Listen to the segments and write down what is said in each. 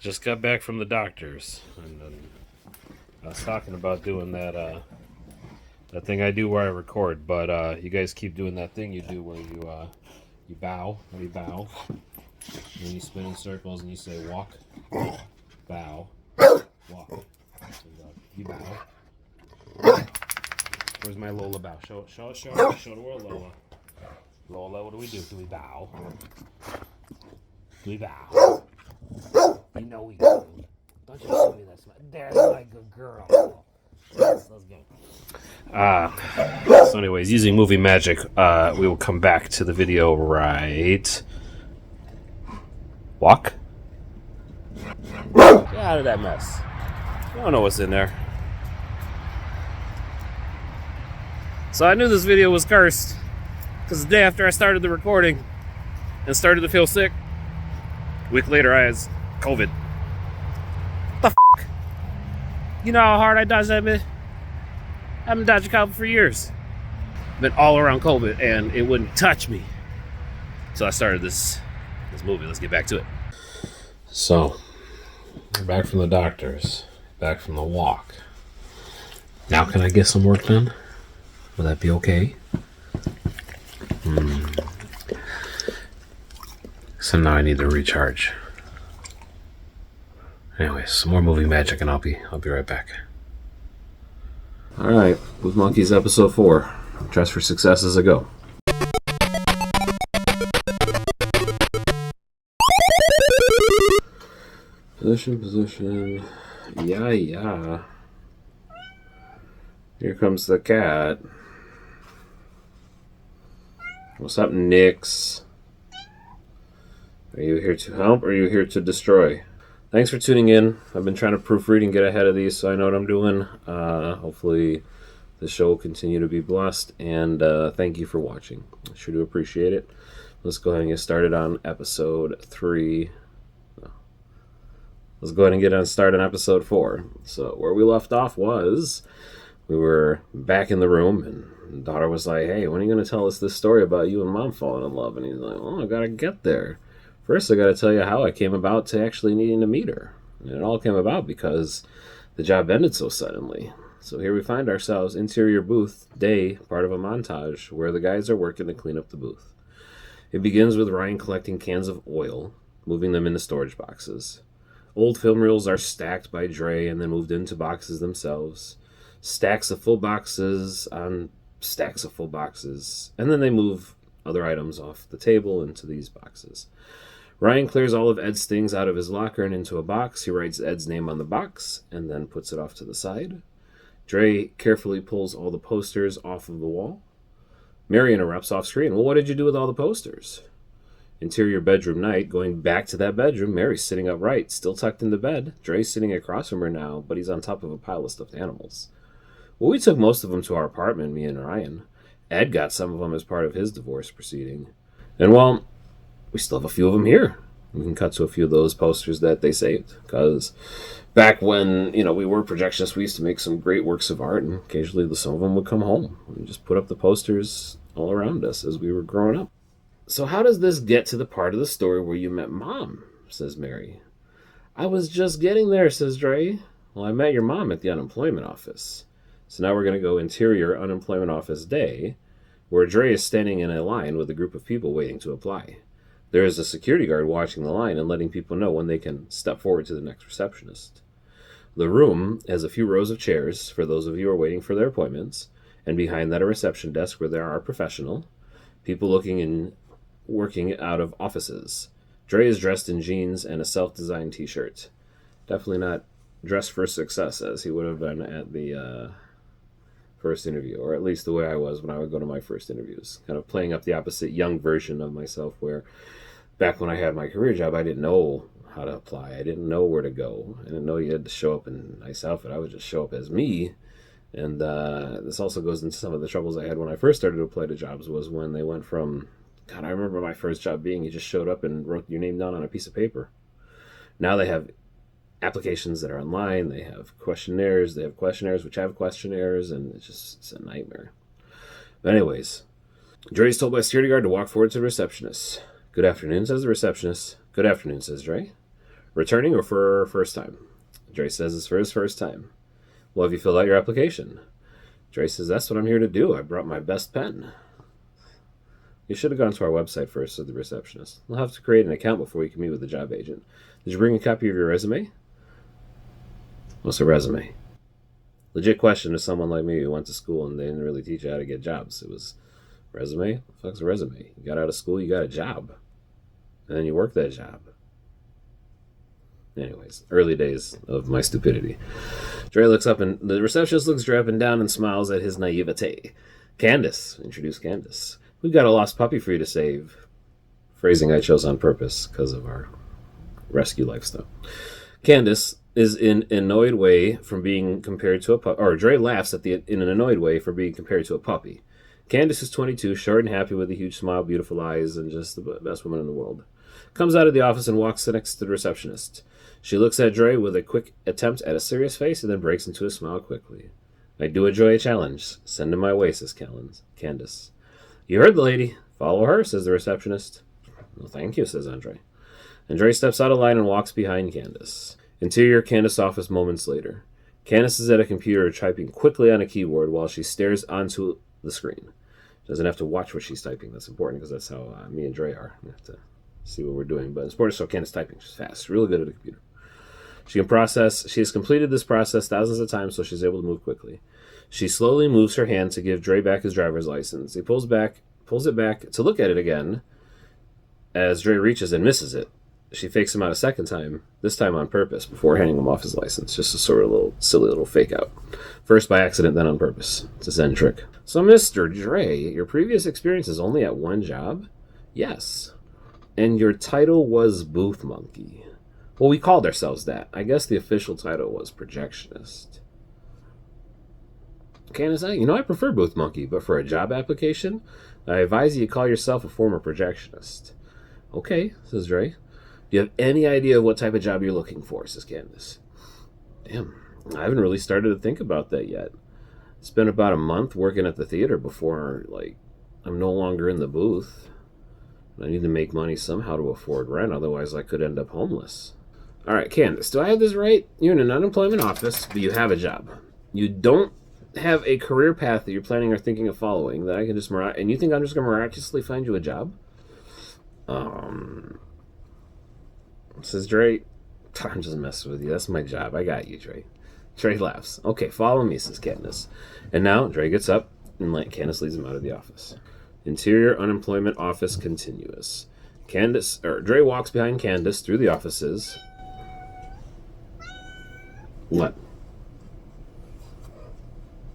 Just got back from the doctor's, and I was talking about doing that thing I do where I record, but you guys keep doing that thing you do where you bow, and then you spin in circles and you say walk, bow, walk. And, you bow. Where's my Lola bow? Show the world, Lola. Lola, what do we do? Do we bow? Do we bow? You know we do. Don't you show me that smile? There's my good girl. Let's go. So anyways, using movie magic, we will come back to the video right. Walk. Get out of that mess. I don't know what's in there. So I knew this video was cursed because the day after I started the recording and started to feel sick, a week later I had COVID. What the fuck? You know how hard I dodged that bit? I've been dodging COVID for years. Been all around COVID and it wouldn't touch me. So I started this movie. Let's get back to it. So, we're back from the doctor's, back from the walk. Now can I get some work done? Will that be okay? So now I need to recharge. Anyways, some more movie magic and I'll be right back. Alright, With Monkeys episode 4. Dress for success as I go. Position. Yeah. Here comes the cat. What's up, Nix? Are you here to help or are you here to destroy? Thanks for tuning in. I've been trying to proofread and get ahead of these so I know what I'm doing. Hopefully the show will continue to be blessed, and thank you for watching. I sure do appreciate it. Let's go ahead and get started on episode 3. Let's go ahead and get started on episode 4. So where we left off was we were back in the room, and daughter was like, hey, when are you going to tell us this story about you and mom falling in love? And he's like, well, I got to get there. First, I got to tell you how I came about to actually needing to meet her. And it all came about because the job ended so suddenly. So here we find ourselves, interior booth, day, part of a montage where the guys are working to clean up the booth. It begins with Ryan collecting cans of oil, moving them into storage boxes. Old film reels are stacked by Dre and then moved into boxes themselves. Stacks of full boxes on stacks of full boxes. And then they move other items off the table into these boxes. Ryan clears all of Ed's things out of his locker and into a box. He writes Ed's name on the box and then puts it off to the side. Dre carefully pulls all the posters off of the wall. Mary interrupts off screen. Well, what did you do with all the posters? Interior bedroom night. Going back to that bedroom, Mary's sitting upright, still tucked into bed. Dre's sitting across from her now, but he's on top of a pile of stuffed animals. Well, we took most of them to our apartment, me and Ryan. Ed got some of them as part of his divorce proceeding. And, well, we still have a few of them here. We can cut to a few of those posters that they saved. Because back when, we were projectionists, we used to make some great works of art, and occasionally some of them would come home. We just put up the posters all around us as we were growing up. So how does this get to the part of the story where you met Mom? Says Mary. I was just getting there, says Dre. Well, I met your mom at the unemployment office. So now we're going to go interior unemployment office day, where Dre is standing in a line with a group of people waiting to apply. There is a security guard watching the line and letting people know when they can step forward to the next receptionist. The room has a few rows of chairs for those of you who are waiting for their appointments, and behind that a reception desk where there are professional people looking and working out of offices. Dre is dressed in jeans and a self-designed t-shirt. Definitely not dressed for success as he would have been at the first interview, or at least the way I was when I would go to my first interviews. Kind of playing up the opposite young version of myself where back when I had my career job, I didn't know how to apply. I didn't know where to go. I didn't know you had to show up in a nice outfit. I would just show up as me. And this also goes into some of the troubles I had when I first started to apply to jobs was when they went from, God, I remember my first job being you just showed up and wrote your name down on a piece of paper. Now they have applications that are online. They have questionnaires. They have questionnaires which have questionnaires, and it's a nightmare. But anyways, Dre is told by a security guard to walk forward to the receptionist. Good afternoon, says the receptionist. Good afternoon, says Dre. Returning or for first time? Dre says it's for his first time. Well, have you filled out your application? Dre says, that's what I'm here to do. I brought my best pen. You should have gone to our website first, said the receptionist. We'll have to create an account before we can meet with the job agent. Did you bring a copy of your resume? What's a resume? Legit question to someone like me who went to school and they didn't really teach you how to get jobs. It was, resume? What the fuck's a resume? You got out of school, you got a job. And then you work that job. Anyways, early days of my stupidity. Dre looks up and the receptionist looks Dre up and down and smiles at his naivete. Candace, introduce Candace. We've got a lost puppy for you to save. Phrasing I chose on purpose because of our rescue lifestyle. Candace is in an annoyed way from being compared to a puppy. Or Dre laughs in an annoyed way for being compared to a puppy. Candace is 22, short and happy with a huge smile, beautiful eyes, and just the best woman in the world. Comes out of the office and walks next to the receptionist. She looks at Dre with a quick attempt at a serious face and then breaks into a smile quickly. I do enjoy a challenge. Send him my way, says Candace. You heard the lady. Follow her, says the receptionist. Well, thank you, says Andre. And Dre steps out of line and walks behind Candace. Interior Candace office moments later. Candace is at a computer typing quickly on a keyboard while she stares onto the screen. Doesn't have to watch what she's typing. That's important because that's how me and Dre are. We have to see what we're doing. But it's important so Candace typing. She's fast. Really good at a computer. She has completed this process thousands of times, so she's able to move quickly. She slowly moves her hand to give Dre back his driver's license. He pulls it back to look at it again as Dre reaches and misses it. She fakes him out a second time, this time on purpose, before handing him off his license. Just a sort of silly little fake out. First by accident, then on purpose. It's a Zen trick. So, Mr. Dre, your previous experience is only at one job? Yes. And your title was Booth Monkey. Well, we called ourselves that. I guess the official title was Projectionist. Candace, I prefer Booth Monkey, but for a job application, I advise you call yourself a former projectionist. Okay, says Dre. Do you have any idea what type of job you're looking for, says Candace. Damn, I haven't really started to think about that yet. It's been about a month working at the theater before, I'm no longer in the booth. I need to make money somehow to afford rent, otherwise I could end up homeless. All right, Candace, do I have this right? You're in an unemployment office, but you have a job. You don't have a career path that you're planning or thinking of following that I can just and you think I'm just going to miraculously find you a job? Says Dre, I'm just messing with you. That's my job. I got you, Dre. Dre laughs. Okay, follow me, says Candace. And now Dre gets up and Candace leads him out of the office. Interior unemployment office continuous. Dre walks behind Candace through the offices. What?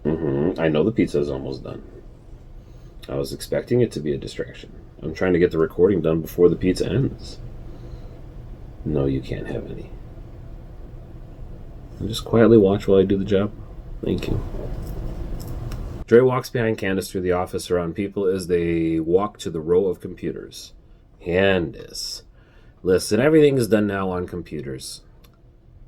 I know the pizza is almost done. I was expecting it to be a distraction. I'm trying to get the recording done before the pizza ends. No, you can't have any. I'll just quietly watch while I do the job. Thank you. Dre walks behind Candace through the office around people as they walk to the row of computers. Candace. Listen, everything is done now on computers.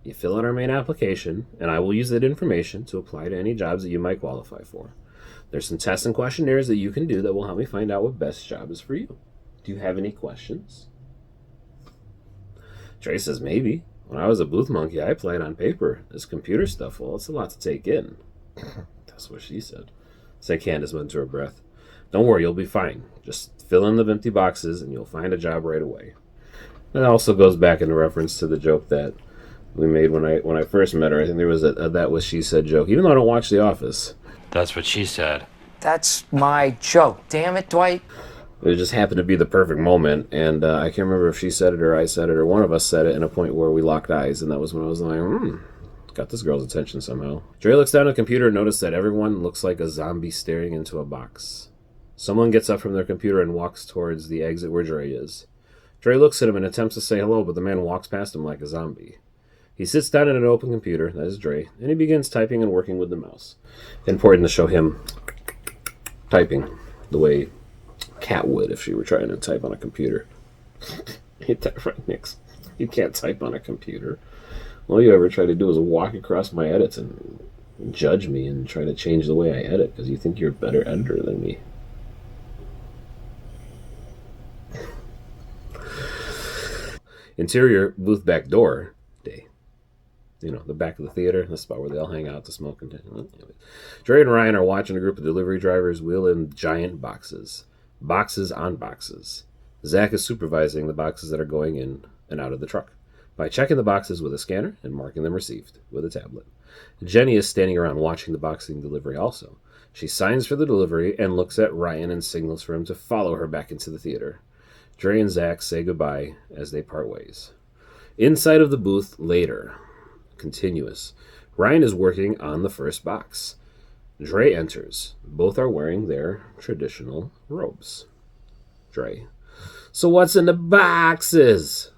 You fill out our main application, and I will use that information to apply to any jobs that you might qualify for. There's some tests and questionnaires that you can do that will help me find out what best job is for you. Do you have any questions? Dre says, maybe. When I was a booth monkey, I applied on paper. This computer stuff, well, it's a lot to take in. That's what she said. Said Candace under her breath. Don't worry, you'll be fine. Just fill in the empty boxes, and you'll find a job right away. That also goes back into reference to the joke that we made when I first met her. I think there was a that was she said joke. Even though I don't watch The Office. That's what she said. That's my joke. Damn it, Dwight. It just happened to be the perfect moment, and I can't remember if she said it or I said it or one of us said it in a point where we locked eyes, and that was when I was like, got this girl's attention somehow. Dre looks down at the computer and noticed that everyone looks like a zombie staring into a box. Someone gets up from their computer and walks towards the exit where Dre is. Dre looks at him and attempts to say hello, but the man walks past him like a zombie. He sits down at an open computer, that is Dre, and he begins typing and working with the mouse. Important to show him typing the way Cat would if she were trying to type on a computer. Hit that right, Nix. You can't type on a computer. All you ever try to do is walk across my edits and judge me and try to change the way I edit because you think you're a better editor than me. Interior booth back door day. You know, the back of the theater, the spot where they all hang out to smoke. Dre and Ryan are watching a group of delivery drivers wheel in giant boxes. Boxes on boxes. Zach is supervising the boxes that are going in and out of the truck by checking the boxes with a scanner and marking them received with a tablet. Jenny is standing around watching the boxing delivery also. She signs for the delivery and looks at Ryan and signals for him to follow her back into the theater. Dre and Zach say goodbye as they part ways. Inside of the booth later. Continuous. Ryan is working on the first box. Dre enters. Both are wearing their traditional robes. Dre. So what's in the boxes?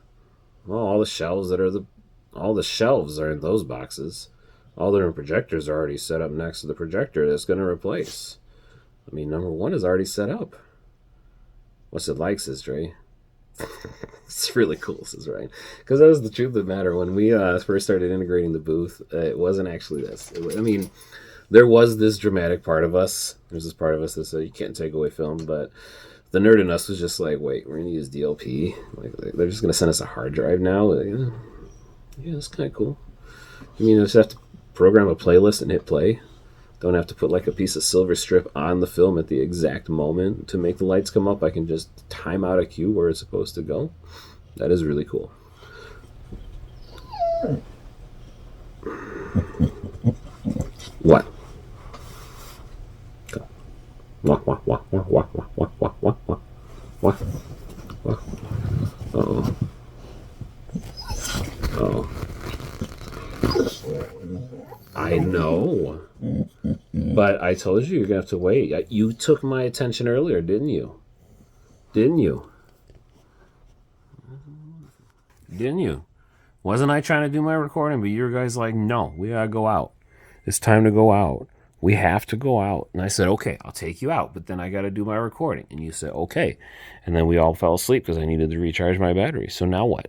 Well, all the shelves are in those boxes. All the projectors are already set up next to the projector that's going to replace. I mean, number one is already set up. What's it like, says Dre? It's really cool, says Ryan. Because that was the truth of the matter. When we first started integrating the booth, it wasn't actually this. There was this dramatic part of us. There's this part of us that said, you can't take away film, but the nerd in us was just like, wait, we're going to use DLP? Like, they're just going to send us a hard drive now? Like, yeah, that's kind of cool. I mean, you just have to program a playlist and hit play. Don't have to put like a piece of silver strip on the film at the exact moment to make the lights come up. I can just time out a cue where it's supposed to go. That is really cool. What? What? Uh-oh. Oh. I know. But I told you you're going to have to wait. You took my attention earlier, didn't you? Didn't you? Didn't you? Wasn't I trying to do my recording, but you guys like, no, we got to go out. It's time to go out. We have to go out. And I said, okay, I'll take you out, but then I got to do my recording. And you said, okay. And then we all fell asleep because I needed to recharge my battery. So now what?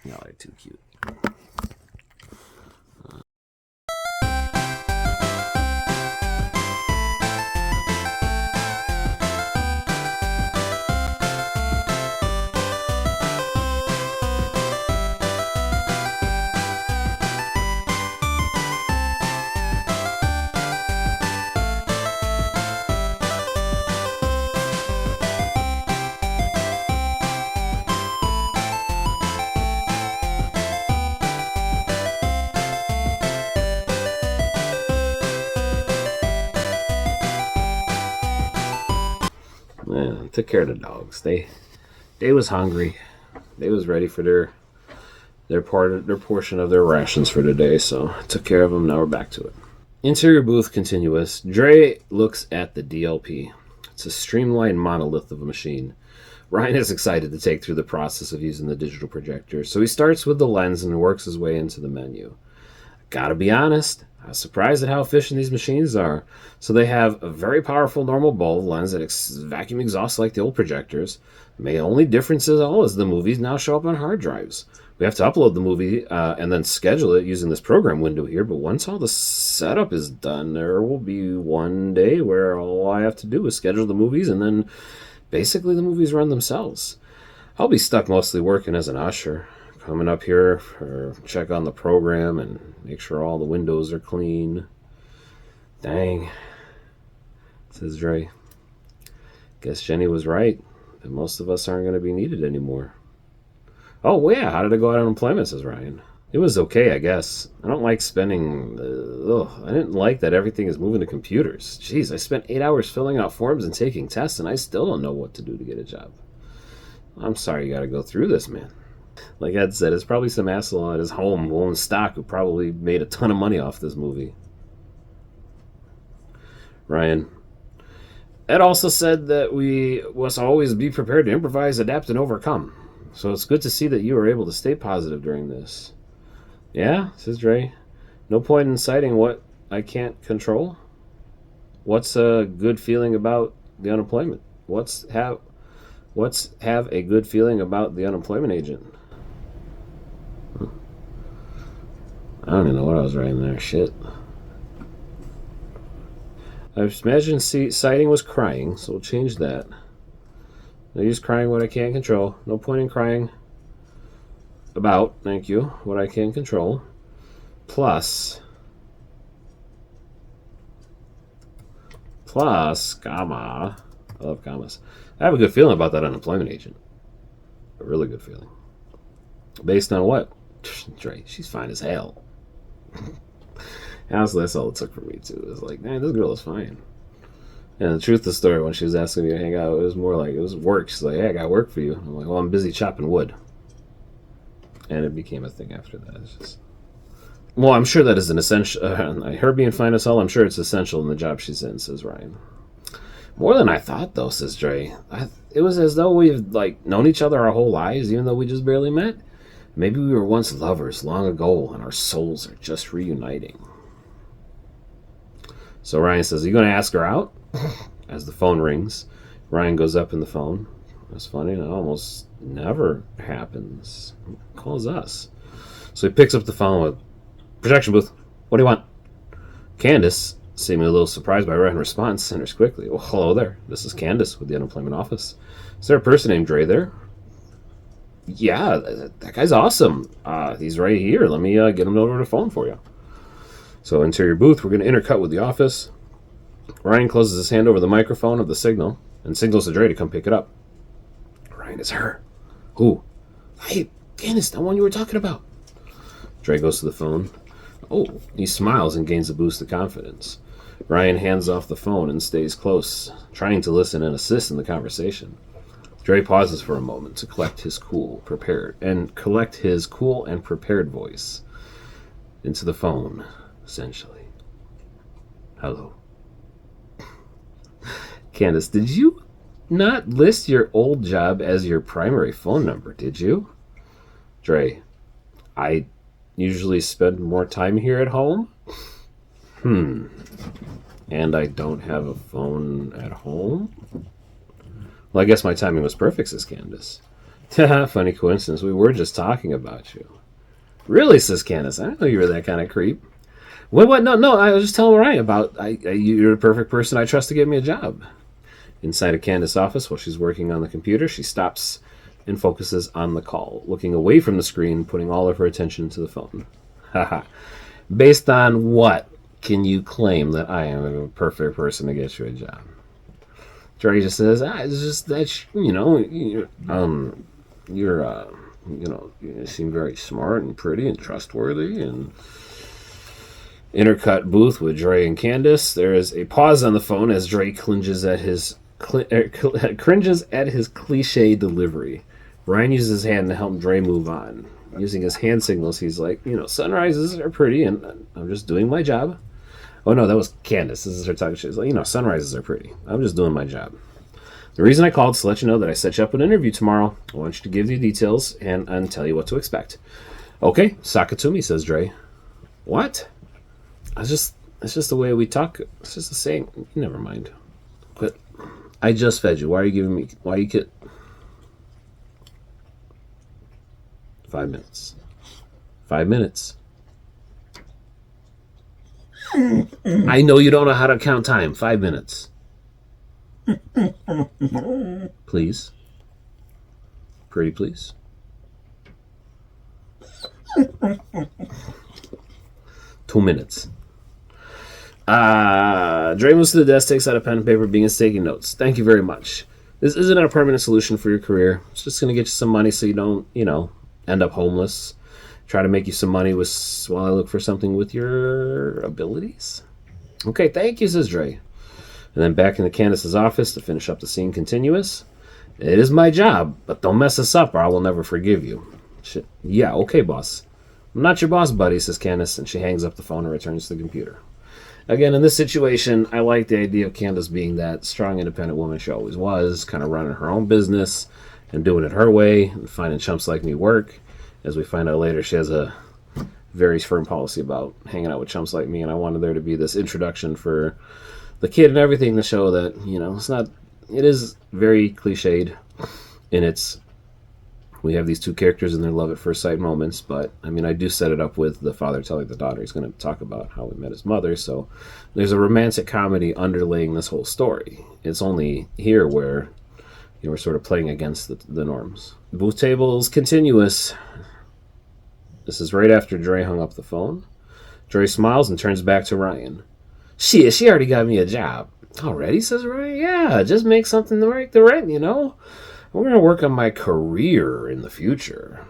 Y'all are too cute. Yeah, took care of the dogs. They was hungry. They was ready for their portion of their rations for today, so I took care of them. Now we're back to it. Interior booth continuous. Dre looks at the DLP. It's a streamlined monolith of a machine. Ryan is excited to take through the process of using the digital projector, so he starts with the lens and works his way into the menu. Gotta be honest, I was surprised at how efficient these machines are. So they have a very powerful normal bulb lens that vacuum exhausts like the old projectors. The only difference is the movies now show up on hard drives. We have to upload the movie and then schedule it using this program window here, but once all the setup is done, there will be one day where all I have to do is schedule the movies and then basically the movies run themselves. I'll be stuck mostly working as an usher, coming up here for check on the program and make sure all the windows are clean. Dang, says Dre. Guess Jenny was right, that most of us aren't going to be needed anymore. Oh, yeah, how did it go out on employment, says Ryan. It was okay, I guess. I don't like spending... I didn't like that everything is moving to computers. Jeez, I spent 8 hours filling out forms and taking tests, and I still don't know what to do to get a job. I'm sorry you got to go through this, man. Like Ed said, it's probably some asshole at his home who owns stock who probably made a ton of money off this movie. Ryan. Ed also said that we must always be prepared to improvise, adapt, and overcome. So it's good to see that you were able to stay positive during this. Yeah, says Dre. No point in citing what I can't control. What's a good feeling about the unemployment? What's have a good feeling about the unemployment agent? I don't even know what I was writing there. Shit. I imagine citing was crying, so we'll change that. I use crying what I can't control. No point in crying about, thank you, what I can control. Plus, comma. I love commas. I have a good feeling about that unemployment agent. A really good feeling. Based on what? Dre, she's fine as hell. Honestly, that's all it took for me, too. It was like, man, this girl is fine. And the truth of the story, when she was asking me to hang out, it was more like, it was work. She's like, hey, I got work for you. I'm like, well, I'm busy chopping wood. And it became a thing after that. It's just... Well, I'm sure that is an essential... her being fine as hell, I'm sure it's essential in the job she's in, says Ryan. More than I thought, though, says Dre. It was as though we've, known each other our whole lives, even though we just barely met. Maybe we were once lovers long ago, and our souls are just reuniting. So Ryan says, are you going to ask her out? As the phone rings, Ryan goes up in the phone. That's funny. It almost never happens. Calls us. So he picks up the phone with, projection booth. What do you want? Candace, seeming a little surprised by Ryan's response, enters quickly. Well, hello there. This is Candace with the unemployment office. Is there a person named Dre there? Yeah, that guy's awesome. He's right here. Let me get him over the phone for you. So into your booth, we're going to intercut with the office. Ryan closes his hand over the microphone of the signal and signals to Dre to come pick it up. Ryan, it's her. Who? Hey, Candace, the one you were talking about. Dre goes to the phone. Oh, he smiles and gains a boost of confidence. Ryan hands off the phone and stays close, trying to listen and assist in the conversation. Dre pauses for a moment to collect his cool and prepared voice into the phone, essentially. Hello. Candace, did you not list your old job as your primary phone number, did you? Dre, I usually spend more time here at home. And I don't have a phone at home? Well, I guess my timing was perfect, says Candace. Funny coincidence, we were just talking about you. Really, says Candace, I didn't know you were that kind of creep. What? No, I was just telling Ryan about you're the perfect person I trust to get me a job. Inside of Candace's office, while she's working on the computer, she stops and focuses on the call, looking away from the screen, putting all of her attention to the phone. Haha. Based on what can you claim that I am a perfect person to get you a job? Dre just says, it's just that, you seem very smart and pretty and trustworthy. And intercut booth with Dre and Candace. There is a pause on the phone as Dre cringes at his cliche delivery. Ryan uses his hand to help Dre move on. Using his hand signals, he's like, sunrises are pretty, and I'm just doing my job. Oh, no, that was Candace. This is her talking. She's like, sunrises are pretty. I'm just doing my job. The reason I called is to let you know that I set you up an interview tomorrow. I want you to give you details and tell you what to expect. Okay, sock it to me, says Dre. What? It's just the way we talk. It's just a saying. Never mind. But I just fed you. Why are you get 5 minutes. 5 minutes. I know you don't know how to count time. 5 minutes. Please. Pretty please. Two minutes. Dre moves to the desk, takes out a pen and paper, begins taking notes. Thank you very much. This isn't a permanent solution for your career. It's just going to get you some money so you don't, end up homeless. Try to make you some money while I look for something with your abilities. Okay, thank you, says Dre. And then back into Candace's office to finish up the scene continuous. It is my job, but don't mess us up or I will never forgive you. Shit. Yeah, okay, boss. I'm not your boss, buddy, says Candace, and she hangs up the phone and returns to the computer. Again, in this situation, I like the idea of Candace being that strong, independent woman she always was, kind of running her own business and doing it her way and finding chumps like me work. As we find out later, she has a very firm policy about hanging out with chumps like me, and I wanted there to be this introduction for the kid and everything to show that, it is very cliched in its We have these two characters in their love at first sight moments, but I mean, I do set it up with the father telling the daughter he's going to talk about how he met his mother, so there's a romantic comedy underlaying this whole story. It's only here where we're sort of playing against the norms. The booth table is continuous. This is right after Dre hung up the phone. Dre smiles and turns back to Ryan. Shit, she already got me a job. Already, says Ryan? Yeah, just make something to make the rent, We're going to work on my career in the future.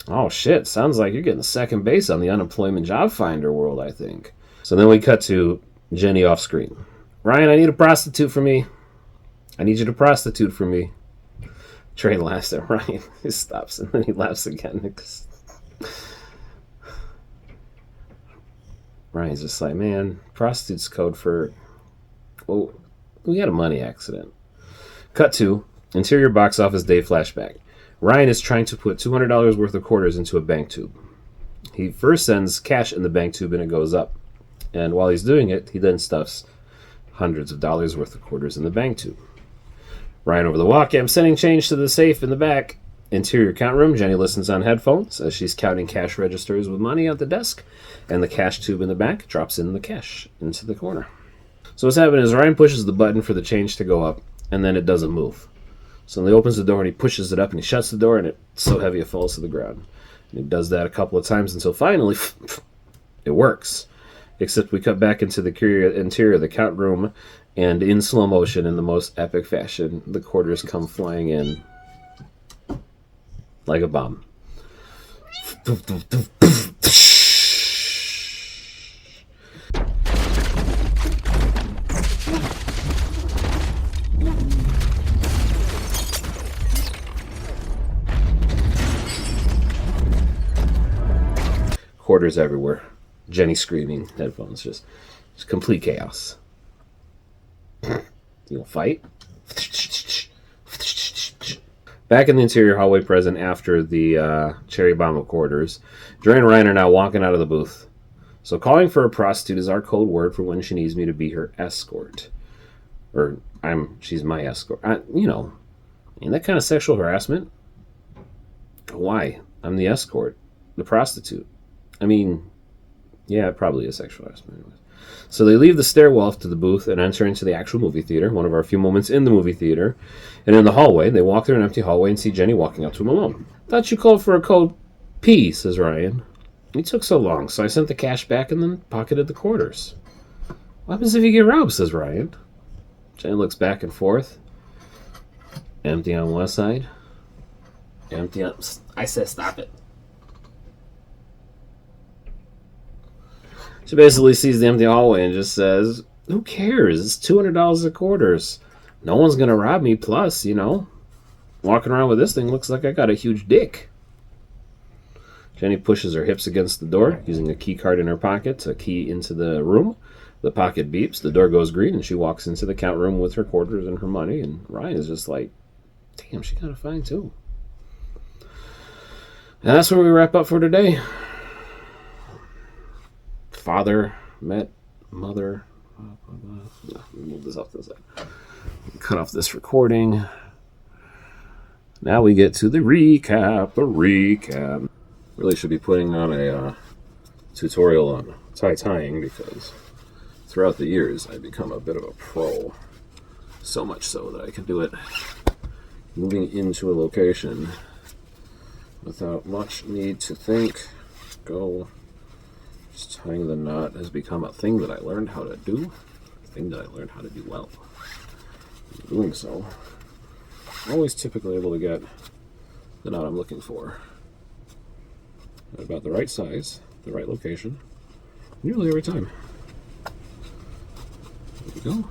Oh, shit. Sounds like you're getting second base on the unemployment job finder world, I think. So then we cut to Jenny off screen. Ryan, I need a prostitute for me. I need you to prostitute for me. Trey laughs at Ryan. He stops and then he laughs again. Ryan's just like, man, prostitute's code for... Well, we had a money accident. Cut to interior box office day flashback. Ryan is trying to put $200 worth of quarters into a bank tube. He first sends cash in the bank tube and it goes up. And while he's doing it, he then stuffs hundreds of dollars worth of quarters in the bank tube. Ryan over the walk-am sending change to the safe in the back. Interior count room, Jenny listens on headphones as she's counting cash registers with money at the desk. And the cash tube in the back drops in the cash into the corner. So what's happening is Ryan pushes the button for the change to go up, and then it doesn't move. So he opens the door and he pushes it up and he shuts the door, and it's so heavy it falls to the ground. And he does that a couple of times until finally it works. Except we cut back into the interior of the count room, and in slow motion, in the most epic fashion, the quarters come flying in like a bomb. Quarters everywhere. Jenny screaming, headphones, just complete chaos. You'll fight. Back in the interior hallway present after the cherry bomb of quarters, Dre and Ryan are now walking out of the booth. So calling for a prostitute is our code word for when she needs me to be her escort. Or she's my escort. Ain't that kind of sexual harassment? Why? I'm the escort. The prostitute. I mean, yeah, it probably is sexual harassment. Anyways. So they leave the stairwell to the booth and enter into the actual movie theater, one of our few moments in the movie theater. And in the hallway, they walk through an empty hallway and see Jenny walking up to him alone. Thought you called for a code P, says Ryan. It took so long, so I sent the cash back and then pocketed the quarters. What happens if you get robbed, says Ryan. Jenny looks back and forth. Empty on one side. Empty on... I said stop it. She basically sees the empty hallway and just says, who cares? It's $200 of quarters. No one's going to rob me. Plus, walking around with this thing looks like I got a huge dick. Jenny pushes her hips against the door, using a key card in her pocket to key into the room. The pocket beeps, the door goes green, and she walks into the count room with her quarters and her money. And Ryan is just like, damn, she got a fine too. And that's where we wrap up for today. Father met mother. No, move this off to the side. Cut off this recording. Now we get to the recap. Really should be putting on a tutorial on tying because throughout the years I've become a bit of a pro. So much so that I can do it moving into a location without much need to think. Go. Just tying the knot has become a thing that I learned how to do. A thing that I learned how to do well. In doing so, I'm always typically able to get the knot I'm looking for. At about the right size, the right location, nearly every time. There we go.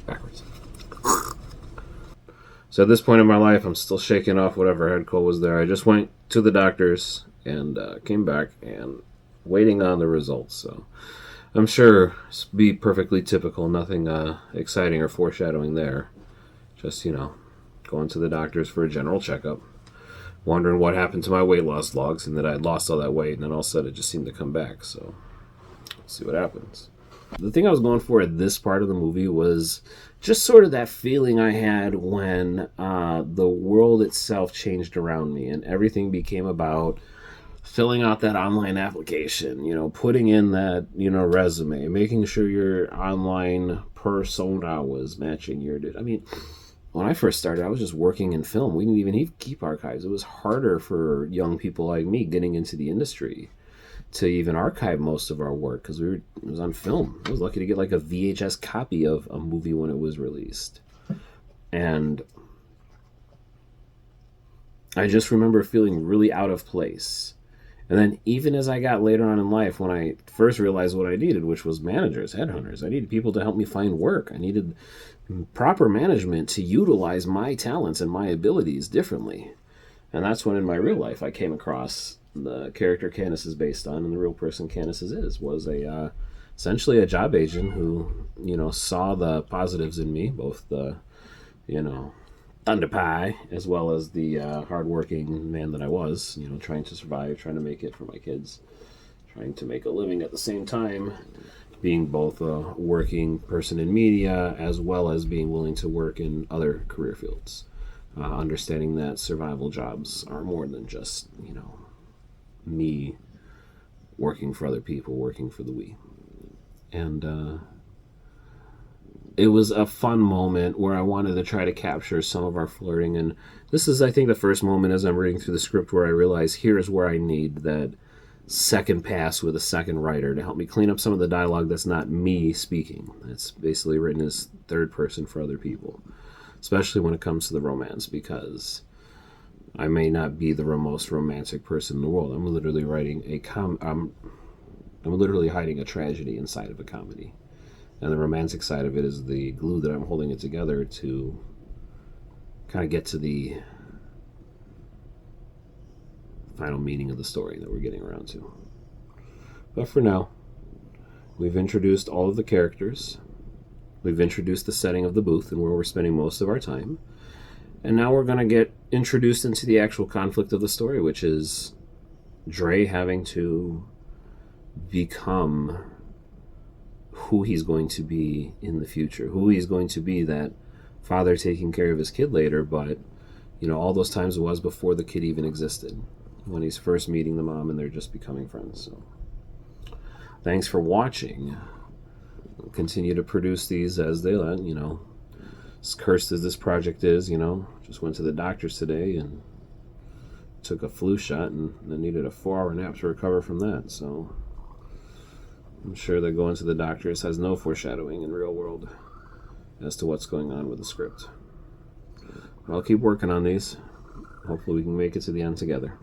Backwards. So at this point in my life, I'm still shaking off whatever head cold was there. I just went to the doctors and came back and waiting on the results. So I'm sure it's be perfectly typical, nothing exciting or foreshadowing there. Just, going to the doctors for a general checkup, wondering what happened to my weight loss logs and that I'd lost all that weight, and then all of a sudden it just seemed to come back. So let's see what happens. The thing I was going for at this part of the movie was just sort of that feeling I had when the world itself changed around me and everything became about filling out that online application, putting in that, resume, making sure your online persona was matching your... I mean, when I first started, I was just working in film. We didn't even keep archives. It was harder for young people like me getting into the industry to even archive most of our work because it was on film. I was lucky to get like a VHS copy of a movie when it was released. And I just remember feeling really out of place. And then even as I got later on in life, when I first realized what I needed, which was managers, headhunters, I needed people to help me find work. I needed proper management to utilize my talents and my abilities differently. And that's when in my real life I came across the character Candace is based on, and the real person Candace was essentially a job agent who, saw the positives in me, both the, thunder pie, as well as the hardworking man that I was, trying to survive, trying to make it for my kids, trying to make a living at the same time, being both a working person in media as well as being willing to work in other career fields, understanding that survival jobs are more than just, me working for other people, working for the we. And it was a fun moment where I wanted to try to capture some of our flirting. And this is, I think, the first moment as I'm reading through the script where I realize here's where I need that second pass with a second writer to help me clean up some of the dialogue that's not me speaking. It's basically written as third person for other people, especially when it comes to the romance, because I may not be the most romantic person in the world. I'm literally writing I'm literally hiding a tragedy inside of a comedy. And the romantic side of it is the glue that I'm holding it together to kind of get to the final meaning of the story that we're getting around to. But for now, we've introduced all of the characters. We've introduced the setting of the booth and where we're spending most of our time. And now we're going to get introduced into the actual conflict of the story, which is Dre having to become who he's going to be in the future, who he's going to be, that father taking care of his kid later, but, all those times it was before the kid even existed, when he's first meeting the mom and they're just becoming friends. So thanks for watching. We'll continue to produce these as they let, as cursed as this project is, just went to the doctor's today and took a flu shot and then needed a 4-hour nap to recover from that. So I'm sure that going to the doctors has no foreshadowing in real world as to what's going on with the script. I'll keep working on these. Hopefully we can make it to the end together.